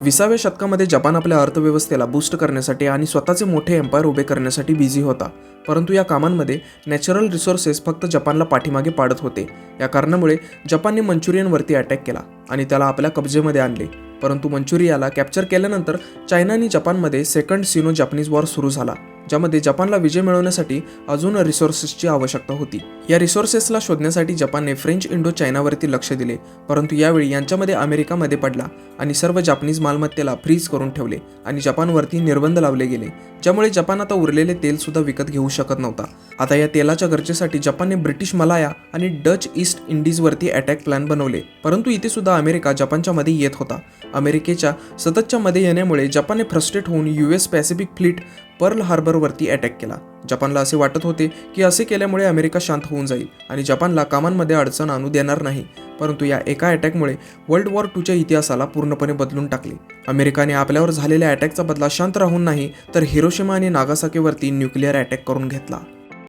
20व्या शतकामध्ये जपान आपल्या अर्थव्यवस्थेला बूस्ट करण्यासाठी आणि स्वतःचे मोठे एम्पायर उभे करण्यासाठी बिझी होता. परंतु या कामांमध्ये नॅचरल रिसोर्सेस फक्त जपानला पाठीमागे पाडत होते. या कारणामुळे जपानने मंचुरियनवरती अटॅक केला आणि त्याला आपल्या कब्जेमध्ये आणले. परंतु मंचुरियाला कॅप्चर केल्यानंतर चायना आणि जपानमध्ये सेकंड सिनो जपानीज वॉर सुरू झाला, ज्यामध्ये जपानला विजय मिळवण्यासाठी अजून रिसोर्सेसची आवश्यकता होती. या रिसोर्सेसला शोधण्यासाठी जपानने फ्रेंच इंडो चायनावरती लक्ष दिले, परंतु यावेळी यांच्यामध्ये अमेरिकामध्ये पडला आणि सर्व जपानीज मालमत्तेला फ्रीज करून ठेवले आणि जपानवरती निर्बंध लावले गेले, ज्यामुळे जपान आता उरलेले तेल सुद्धा विकत घेऊ शकत नव्हता. आता या तेलाच्या गरजेसाठी जपानने ब्रिटिश मलाया आणि डच ईस्ट इंडिजवरती अटॅक प्लॅन बनवले, परंतु इथे सुद्धा अमेरिका जपानच्या मध्ये येत होता. अमेरिकेच्या सततच्या मध्ये येण्यामुळे जपानने फ्रस्ट्रेट होऊन US पॅसिफिक फ्लीट पर्ल हार्बरवरती अटॅक केला. जपानला असे वाटत होते की असे केल्यामुळे अमेरिका शांत होऊन जाईल आणि जपानला कामांमध्ये अडचण आणू देणार नाही, परंतु या एका अटॅकमुळे वर्ल्ड वॉर 2च्या इतिहासाला पूर्णपणे बदलून टाकले. अमेरिकाने आपल्यावर झालेल्या अटॅकचा बदला शांत राहून नाही तर हिरोशिमा आणि नागासाकीवरती न्यूक्लिअर अटॅक करून घेतला.